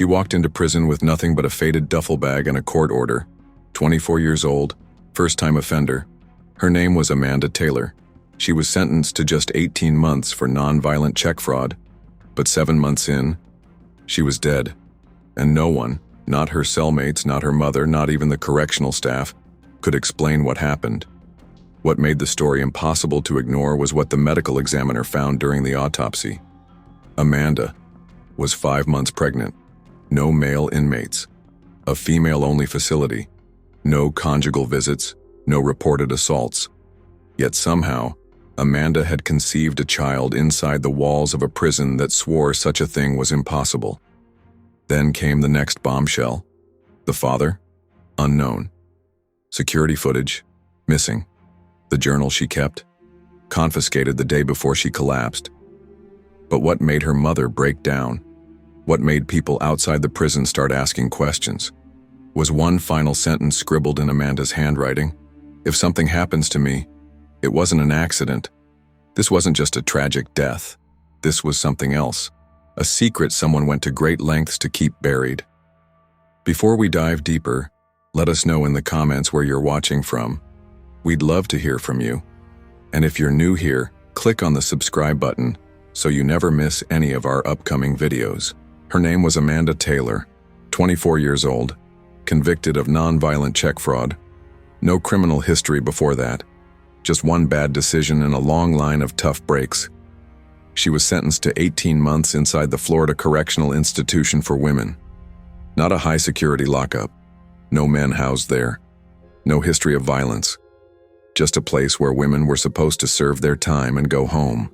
She walked into prison with nothing but a faded duffel bag and a court order. 24 years old, first-time offender. Her name was Amanda Taylor. She was sentenced to just 18 months for non-violent check fraud. But 7 months in, she was dead. And no one, not her cellmates, not her mother, not even the correctional staff, could explain what happened. What made the story impossible to ignore was what the medical examiner found during the autopsy. Amanda was 5 months pregnant. No male inmates. A female-only facility. No conjugal visits. No reported assaults. Yet somehow, Amanda had conceived a child inside the walls of a prison that swore such a thing was impossible. Then came the next bombshell. The father? Unknown. Security footage? Missing. The journal she kept? Confiscated the day before she collapsed. But what made her mother break down? What made people outside the prison start asking questions? Was one final sentence scribbled in Amanda's handwriting? If something happens to me, it wasn't an accident. This wasn't just a tragic death. This was something else. A secret someone went to great lengths to keep buried. Before we dive deeper, let us know in the comments where you're watching from. We'd love to hear from you. And if you're new here, click on the subscribe button so you never miss any of our upcoming videos. Her name was Amanda Taylor, 24 years old, convicted of non-violent check fraud. No criminal history before that. Just one bad decision and a long line of tough breaks. She was sentenced to 18 months inside the Florida Correctional Institution for Women. Not a high-security lockup. No men housed there. No history of violence. Just a place where women were supposed to serve their time and go home.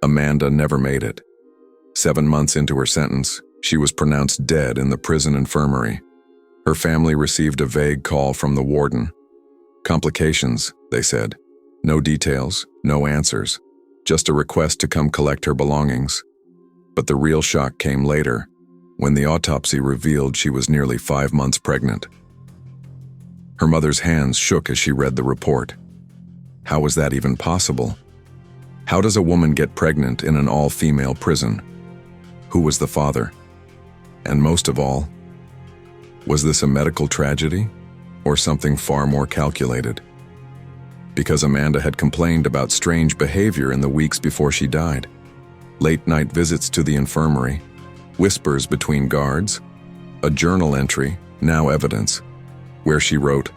Amanda never made it. 7 months into her sentence, she was pronounced dead in the prison infirmary. Her family received a vague call from the warden. Complications, they said. No details, no answers. Just a request to come collect her belongings. But the real shock came later, when the autopsy revealed she was nearly 5 months pregnant. Her mother's hands shook as she read the report. How was that even possible? How does a woman get pregnant in an all-female prison? Who was the father? And most of all, was this a medical tragedy or something far more calculated? Because Amanda had complained about strange behavior in the weeks before she died. Late-night visits to the infirmary, whispers between guards, a journal entry, now evidence, where she wrote,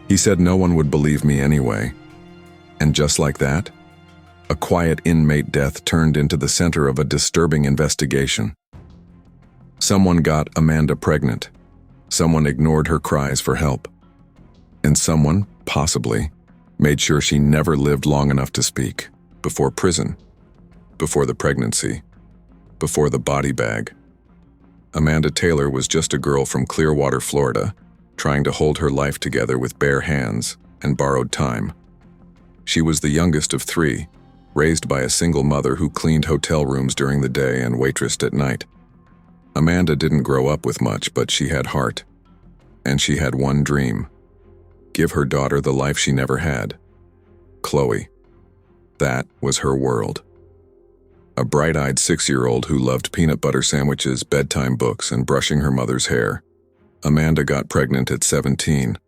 "He said no one would believe me anyway." And just like that, a quiet inmate death turned into the center of a disturbing investigation. Someone got Amanda pregnant. Someone ignored her cries for help. And someone, possibly, made sure she never lived long enough to speak. Before prison. Before the pregnancy. Before the body bag. Amanda Taylor was just a girl from Clearwater, Florida, trying to hold her life together with bare hands and borrowed time. She was the youngest of 3, raised by a single mother who cleaned hotel rooms during the day and waitressed at night. Amanda didn't grow up with much, but she had heart. And she had one dream. Give her daughter the life she never had. Chloe. That was her world. A bright-eyed 6-year-old who loved peanut butter sandwiches, bedtime books, and brushing her mother's hair. Amanda got pregnant at 17.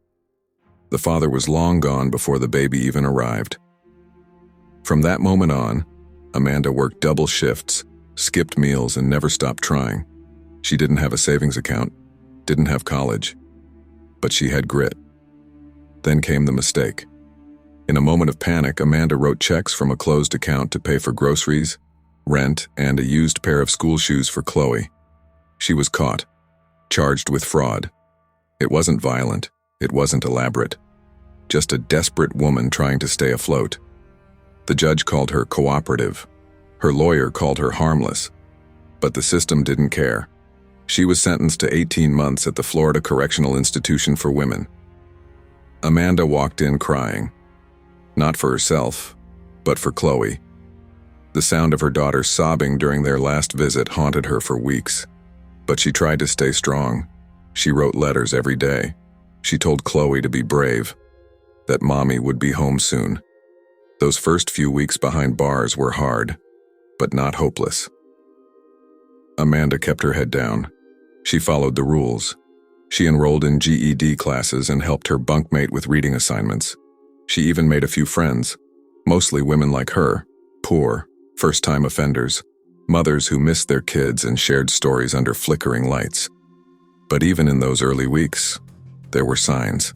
The father was long gone before the baby even arrived. From that moment on, Amanda worked double shifts, skipped meals, and never stopped trying. She didn't have a savings account, didn't have college, but she had grit. Then came the mistake. In a moment of panic, Amanda wrote checks from a closed account to pay for groceries, rent, and a used pair of school shoes for Chloe. She was caught, charged with fraud. It wasn't violent, it wasn't elaborate. Just a desperate woman trying to stay afloat. The judge called her cooperative. Her lawyer called her harmless. But the system didn't care. She was sentenced to 18 months at the Florida Correctional Institution for Women. Amanda walked in crying. Not for herself, but for Chloe. The sound of her daughter sobbing during their last visit haunted her for weeks. But she tried to stay strong. She wrote letters every day. She told Chloe to be brave, that mommy would be home soon. Those first few weeks behind bars were hard, but not hopeless. Amanda kept her head down. She followed the rules. She enrolled in GED classes and helped her bunkmate with reading assignments. She even made a few friends, mostly women like her, poor, first-time offenders, mothers who missed their kids and shared stories under flickering lights. But even in those early weeks, there were signs.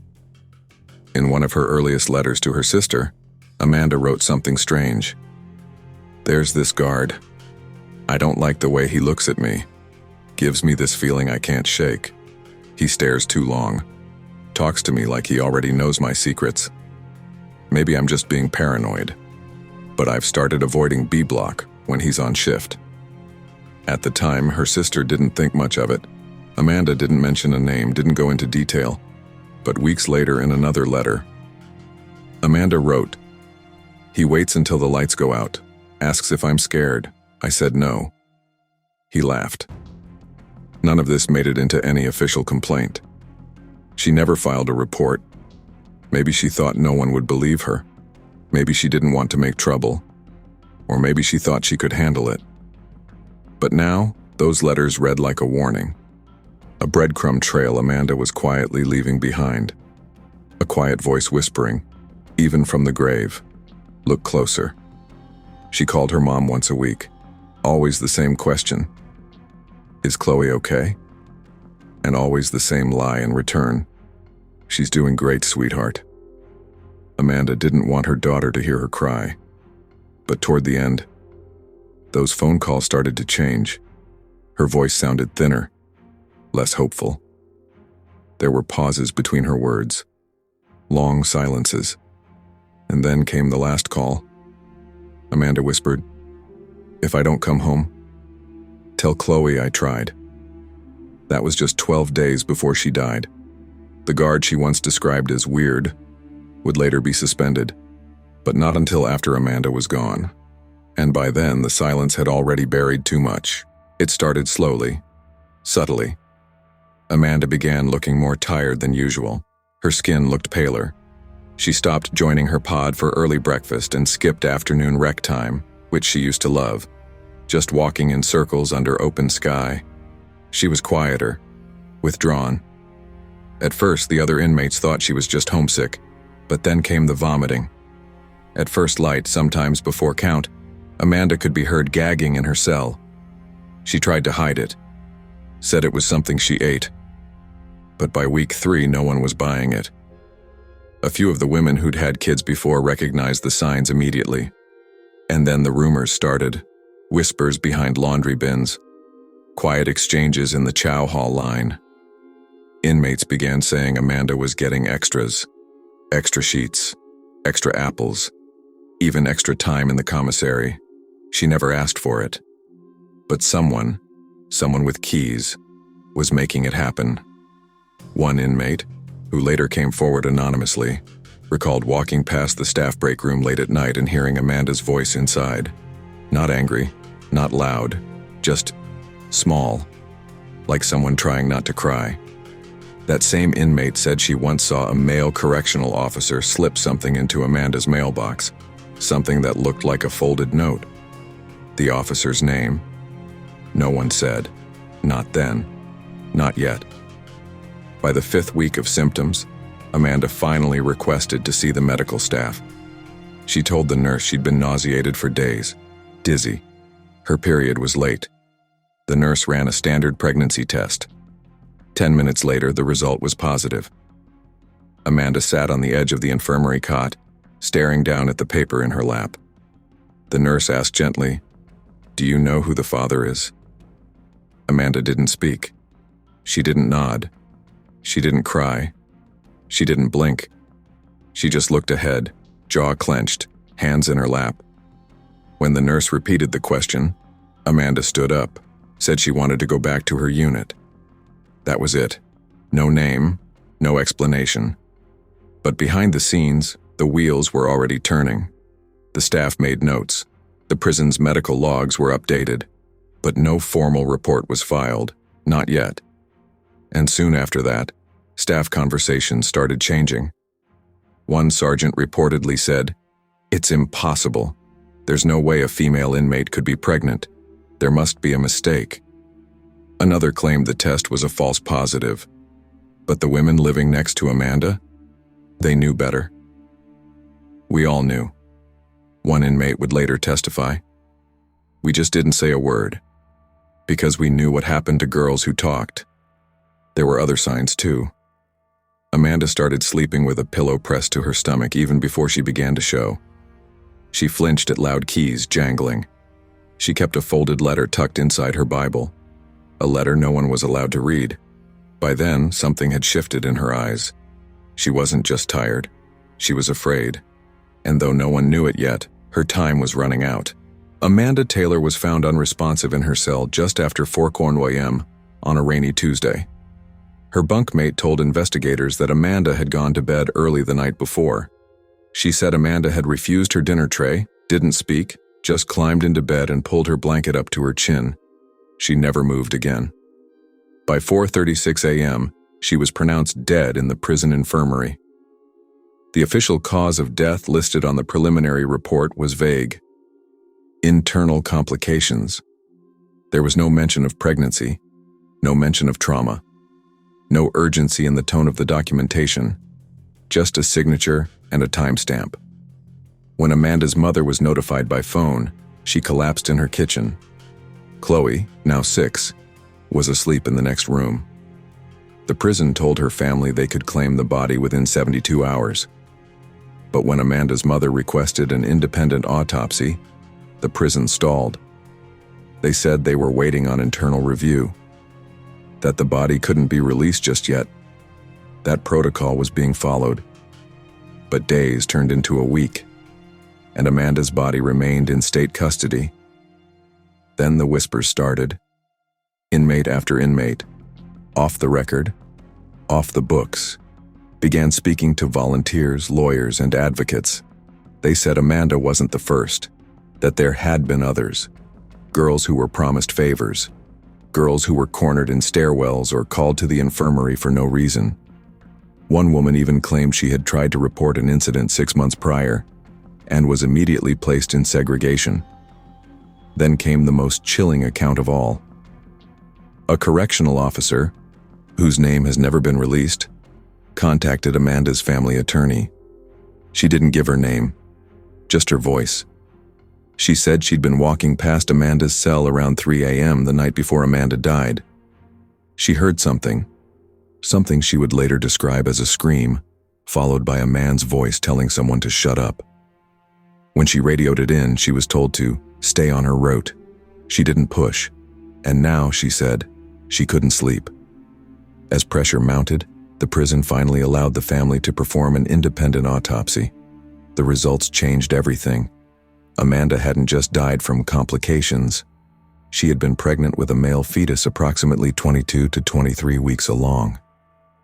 In one of her earliest letters to her sister, Amanda wrote something strange. "There's this guard. I don't like the way he looks at me. Gives me this feeling I can't shake. He stares too long. Talks to me like he already knows my secrets. Maybe I'm just being paranoid. But I've started avoiding B block when he's on shift." At the time, her sister didn't think much of it. Amanda didn't mention a name, didn't go into detail. But weeks later, in another letter, Amanda wrote, "He waits until the lights go out, asks if I'm scared. I said no. He laughed." None of this made it into any official complaint. She never filed a report. Maybe she thought no one would believe her. Maybe she didn't want to make trouble. Or maybe she thought she could handle it. But now, those letters read like a warning. A breadcrumb trail Amanda was quietly leaving behind. A quiet voice whispering, even from the grave, "Look closer." She called her mom once a week. Always the same question. "Is Chloe okay?" And always the same lie in return. "She's doing great, sweetheart." Amanda didn't want her daughter to hear her cry. But toward the end, those phone calls started to change. Her voice sounded thinner, less hopeful. There were pauses between her words, long silences. And then came the last call. Amanda whispered, "If I don't come home, tell Chloe I tried." That was just 12 days before she died. The guard she once described as weird would later be suspended, but not until after Amanda was gone. And by then, the silence had already buried too much. It started slowly, subtly. Amanda began looking more tired than usual. Her skin looked paler. She stopped joining her pod for early breakfast and skipped afternoon rec time, which she used to love, just walking in circles under open sky. She was quieter, withdrawn. At first, the other inmates thought she was just homesick, but then came the vomiting. At first light, sometimes before count, Amanda could be heard gagging in her cell. She tried to hide it, said it was something she ate. But by week 3, no one was buying it. A few of the women who'd had kids before recognized the signs immediately. And then the rumors started. Whispers behind laundry bins. Quiet exchanges in the chow hall line. Inmates began saying Amanda was getting extras. Extra sheets. Extra apples. Even extra time in the commissary. She never asked for it. But someone with keys, was making it happen. One inmate, who later came forward anonymously, recalled walking past the staff break room late at night and hearing Amanda's voice inside. Not angry, not loud, just small, like someone trying not to cry. That same inmate said she once saw a male correctional officer slip something into Amanda's mailbox, something that looked like a folded note. The officer's name? No one said. Not then. Not yet. By the 5th week of symptoms, Amanda finally requested to see the medical staff. She told the nurse she'd been nauseated for days, dizzy. Her period was late. The nurse ran a standard pregnancy test. 10 minutes later, the result was positive. Amanda sat on the edge of the infirmary cot, staring down at the paper in her lap. The nurse asked gently, "Do you know who the father is?" Amanda didn't speak. She didn't nod. She didn't cry. She didn't blink. She just looked ahead, jaw clenched, hands in her lap. When the nurse repeated the question, Amanda stood up, said she wanted to go back to her unit. That was it. No name, no explanation. But behind the scenes, the wheels were already turning. The staff made notes. The prison's medical logs were updated. But no formal report was filed, not yet. And soon after that, staff conversations started changing. One sergeant reportedly said, "It's impossible. There's no way a female inmate could be pregnant. There must be a mistake." Another claimed the test was a false positive. But the women living next to Amanda? They knew better. We all knew. One inmate would later testify. We just didn't say a word, because we knew what happened to girls who talked. There were other signs too. Amanda started sleeping with a pillow pressed to her stomach even before she began to show. She flinched at loud keys jangling. She kept a folded letter tucked inside her Bible, a letter no one was allowed to read. By then, something had shifted in her eyes. She wasn't just tired, she was afraid. And though no one knew it yet, her time was running out. Amanda Taylor was found unresponsive in her cell just after 4 a.m. on a rainy Tuesday. Her bunkmate told investigators that Amanda had gone to bed early the night before. She said Amanda had refused her dinner tray, didn't speak, just climbed into bed and pulled her blanket up to her chin. She never moved again. By 4:36 a.m., she was pronounced dead in the prison infirmary. The official cause of death listed on the preliminary report was vague. Internal complications. There was no mention of pregnancy, no mention of trauma, no urgency in the tone of the documentation, just a signature and a timestamp. When Amanda's mother was notified by phone, she collapsed in her kitchen. Chloe, now 6, was asleep in the next room. The prison told her family they could claim the body within 72 hours. But when Amanda's mother requested an independent autopsy, the prison stalled. They said they were waiting on internal review, that the body couldn't be released just yet. That protocol was being followed. But days turned into a week, and Amanda's body remained in state custody. Then the whispers started. Inmate after inmate, off the record, off the books, began speaking to volunteers, lawyers, and advocates. They said Amanda wasn't the first, that there had been others. Girls who were promised favors, girls who were cornered in stairwells or called to the infirmary for no reason. One woman even claimed she had tried to report an incident 6 months prior and was immediately placed in segregation. Then came the most chilling account of all. A correctional officer, whose name has never been released, contacted Amanda's family attorney. She didn't give her name, just her voice. She said she'd been walking past Amanda's cell around 3 a.m. the night before Amanda died. She heard something she would later describe as a scream, followed by a man's voice telling someone to shut up. When she radioed it in, she was told to stay on her route. She didn't push, and now, she said, she couldn't sleep. As pressure mounted, the prison finally allowed the family to perform an independent autopsy. The results changed everything. Amanda hadn't just died from complications. She had been pregnant with a male fetus approximately 22 to 23 weeks along,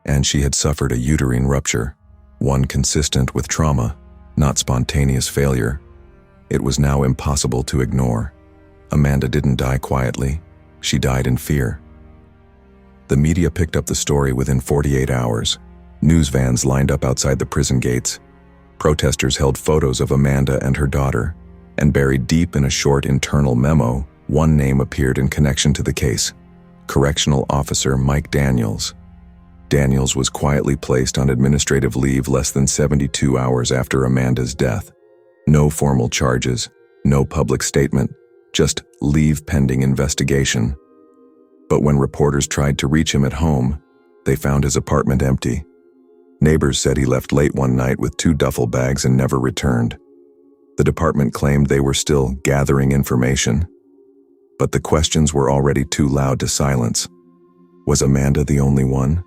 and she had suffered a uterine rupture, one consistent with trauma, not spontaneous failure. It was now impossible to ignore. Amanda didn't die quietly. She died in fear. The media picked up the story within 48 hours. News vans lined up outside the prison gates. Protesters held photos of Amanda and her daughter, and buried deep in a short internal memo, one name appeared in connection to the case: Correctional Officer Mike Daniels. Daniels was quietly placed on administrative leave less than 72 hours after Amanda's death. No formal charges, no public statement, just leave pending investigation. But when reporters tried to reach him at home, they found his apartment empty. Neighbors said he left late one night with 2 duffel bags and never returned. The department claimed they were still gathering information, but the questions were already too loud to silence. Was Amanda the only one?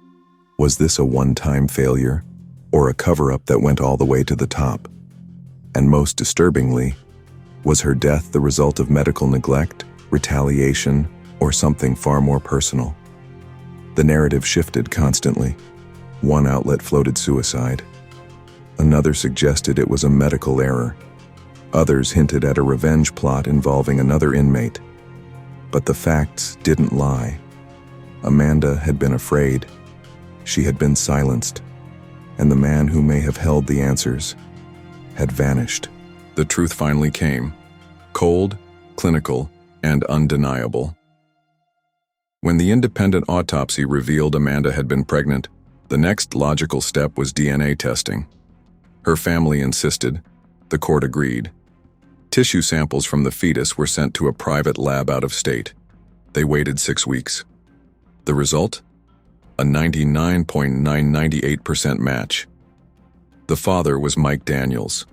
Was this a one-time failure, or a cover-up that went all the way to the top? And most disturbingly, was her death the result of medical neglect, retaliation, or something far more personal? The narrative shifted constantly. One outlet floated suicide. Another suggested it was a medical error. Others hinted at a revenge plot involving another inmate. But the facts didn't lie. Amanda had been afraid. She had been silenced. And the man who may have held the answers had vanished. The truth finally came. Cold, clinical, and undeniable. When the independent autopsy revealed Amanda had been pregnant, the next logical step was DNA testing. Her family insisted. The court agreed. Tissue samples from the fetus were sent to a private lab out of state. They waited 6 weeks. The result? A 99.998% match. The father was Mike Daniels,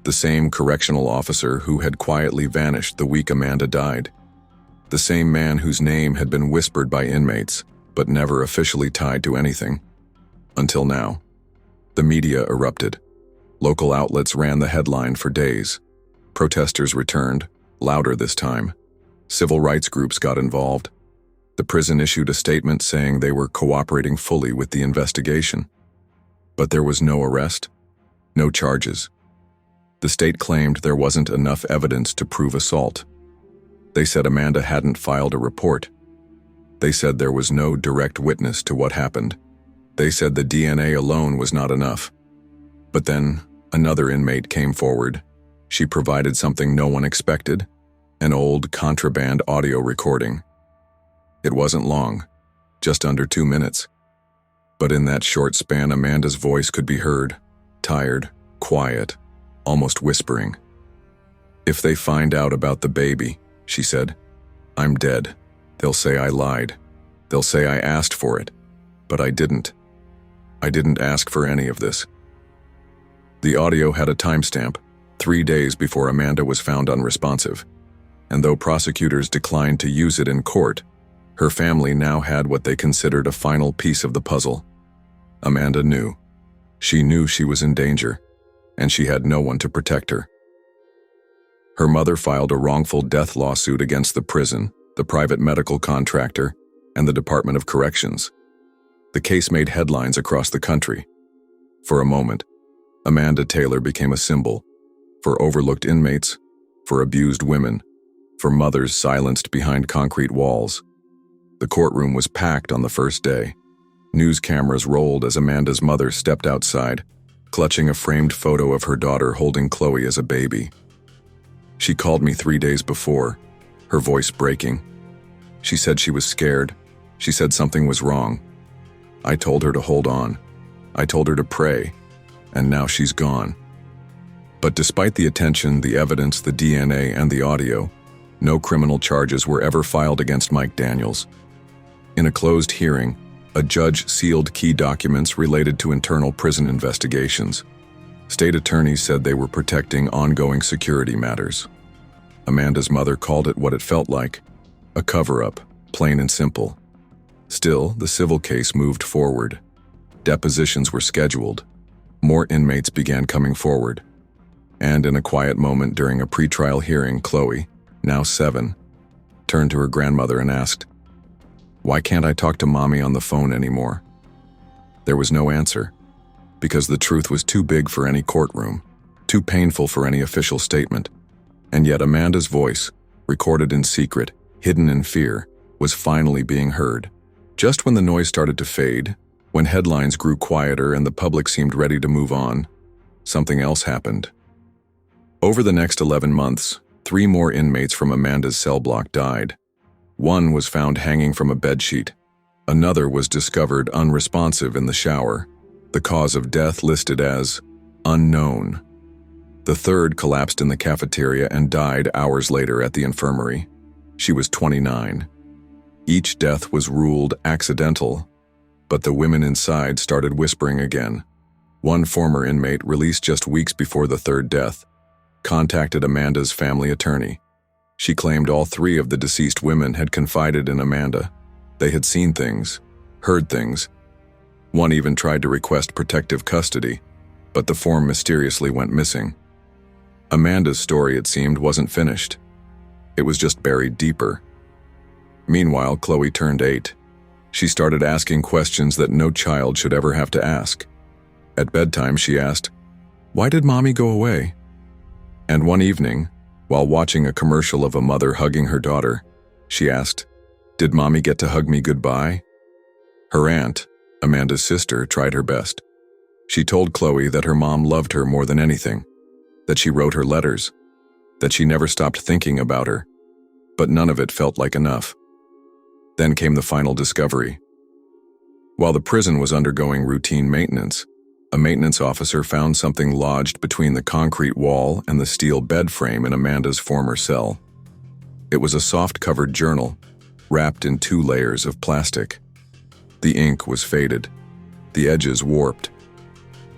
the same correctional officer who had quietly vanished the week Amanda died. The same man whose name had been whispered by inmates, but never officially tied to anything. Until now. The media erupted. Local outlets ran the headline for days. Protesters returned, louder this time. Civil rights groups got involved. The prison issued a statement saying they were cooperating fully with the investigation. But there was no arrest, no charges. The state claimed there wasn't enough evidence to prove assault. They said Amanda hadn't filed a report. They said there was no direct witness to what happened. They said the DNA alone was not enough. But then, another inmate came forward. She provided something no one expected, an old contraband audio recording. It wasn't long, just under 2 minutes. But in that short span, Amanda's voice could be heard, tired, quiet, almost whispering. "If they find out about the baby," she said, "I'm dead. They'll say I lied. They'll say I asked for it. But I didn't. I didn't ask for any of this." The audio had a timestamp, 3 days before Amanda was found unresponsive. And though prosecutors declined to use it in court, her family now had what they considered a final piece of the puzzle. Amanda knew. She knew she was in danger, and she had no one to protect her. Her mother filed a wrongful death lawsuit against the prison, the private medical contractor, and the Department of Corrections. The case made headlines across the country. For a moment, Amanda Taylor became a symbol for overlooked inmates, for abused women, for mothers silenced behind concrete walls. The courtroom was packed on the first day. News cameras rolled as Amanda's mother stepped outside, clutching a framed photo of her daughter holding Chloe as a baby. She called me 3 days before, her voice breaking. She said she was scared. She said something was wrong. I told her to hold on. I told her to pray, and now she's gone. But despite the attention, the evidence, the DNA, and the audio, no criminal charges were ever filed against Mike Daniels. In a closed hearing, a judge sealed key documents related to internal prison investigations. State attorneys said they were protecting ongoing security matters. Amanda's mother called it what it felt like, a cover-up, plain and simple. Still, the civil case moved forward. Depositions were scheduled. More inmates began coming forward. And in a quiet moment during a pretrial hearing, Chloe, now 7, turned to her grandmother and asked, "Why can't I talk to Mommy on the phone anymore?" There was no answer, because the truth was too big for any courtroom, too painful for any official statement. And yet Amanda's voice, recorded in secret, hidden in fear, was finally being heard. Just when the noise started to fade, when headlines grew quieter and the public seemed ready to move on, something else happened. Over the next 11 months, 3 more inmates from Amanda's cell block died. One was found hanging from a bedsheet. Another was discovered unresponsive in the shower, the cause of death listed as unknown. The third collapsed in the cafeteria and died hours later at the infirmary. She was 29. Each death was ruled accidental, but the women inside started whispering again. One former inmate, released just weeks before the third death, contacted Amanda's family attorney. She claimed all 3 of the deceased women had confided in Amanda. They had seen things, heard things. One even tried to request protective custody, but the form mysteriously went missing. Amanda's story, it seemed, wasn't finished. It was just buried deeper. Meanwhile, Chloe turned 8. She started asking questions that no child should ever have to ask. At bedtime, she asked, "Why did Mommy go away?" And one evening, while watching a commercial of a mother hugging her daughter, she asked, "Did Mommy get to hug me goodbye?" Her aunt, Amanda's sister, tried her best. She told Chloe that her mom loved her more than anything, that she wrote her letters, that she never stopped thinking about her, but none of it felt like enough. Then came the final discovery. While the prison was undergoing routine maintenance, a maintenance officer found something lodged between the concrete wall and the steel bed frame in Amanda's former cell. It was a soft-covered journal, wrapped in 2 layers of plastic. The ink was faded, the edges warped,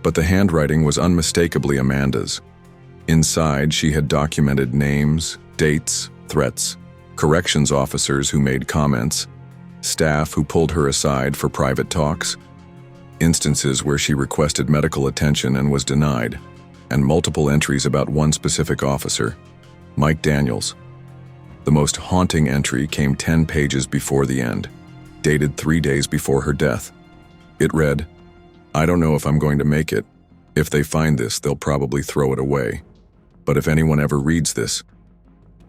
but the handwriting was unmistakably Amanda's. Inside, she had documented names, dates, threats, corrections officers who made comments, staff who pulled her aside for private talks, instances where she requested medical attention and was denied, and multiple entries about one specific officer, Mike Daniels. The most haunting entry came 10 pages before the end, dated 3 days before her death. It read, "I don't know if I'm going to make it. If they find this, they'll probably throw it away. But if anyone ever reads this,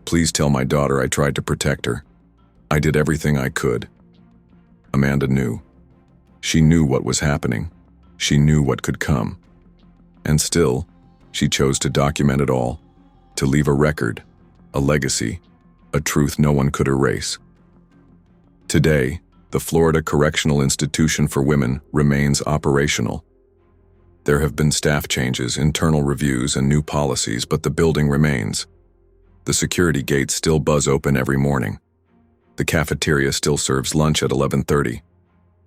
please tell my daughter I tried to protect her. I did everything I could." Amanda knew. She knew what was happening. She knew what could come. And still, she chose to document it all, to leave a record, a legacy, a truth no one could erase. Today, the Florida Correctional Institution for Women remains operational. There have been staff changes, internal reviews, and new policies, but the building remains. The security gates still buzz open every morning. The cafeteria still serves lunch at 11:30,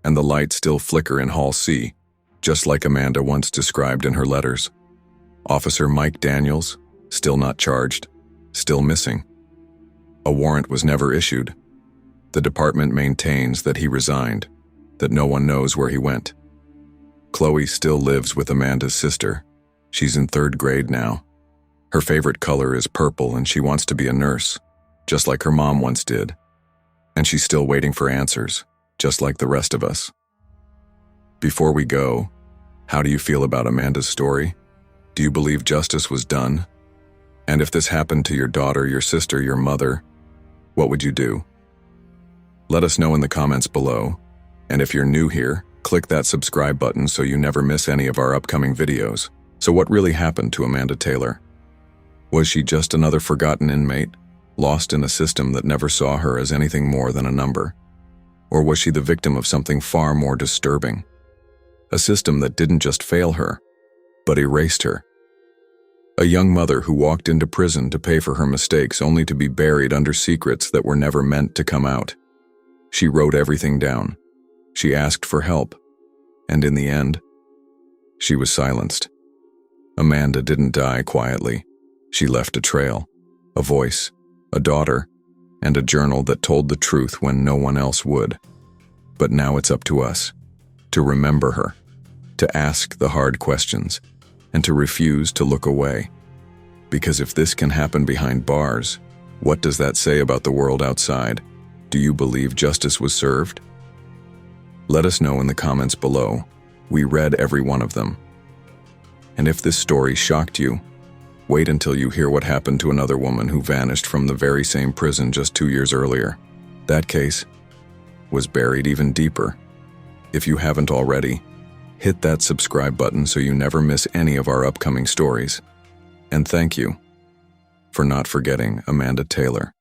and the lights still flicker in Hall C, just like Amanda once described in her letters. Officer Mike Daniels, still not charged, still missing. A warrant was never issued. The department maintains that he resigned, that no one knows where he went. Chloe still lives with Amanda's sister. She's in 3rd grade now. Her favorite color is purple and she wants to be a nurse, just like her mom once did. And she's still waiting for answers, just like the rest of us. Before we go, how do you feel about Amanda's story? Do you believe justice was done? And if this happened to your daughter, your sister, your mother, what would you do? Let us know in the comments below. And if you're new here, click that subscribe button so you never miss any of our upcoming videos. So what really happened to Amanda Taylor? Was she just another forgotten inmate, lost in a system that never saw her as anything more than a number? Or was she the victim of something far more disturbing? A system that didn't just fail her, but erased her. A young mother who walked into prison to pay for her mistakes only to be buried under secrets that were never meant to come out. She wrote everything down. She asked for help. And in the end, she was silenced. Amanda didn't die quietly. She left a trail, a voice, a daughter, and a journal that told the truth when no one else would. But now it's up to us to remember her, to ask the hard questions, and to refuse to look away. Because if this can happen behind bars, what does that say about the world outside? Do you believe justice was served? Let us know in the comments below. We read every one of them. And if this story shocked you, wait until you hear what happened to another woman who vanished from the very same prison just 2 years earlier. That case was buried even deeper. If you haven't already, hit that subscribe button so you never miss any of our upcoming stories. And thank you for not forgetting Amanda Taylor.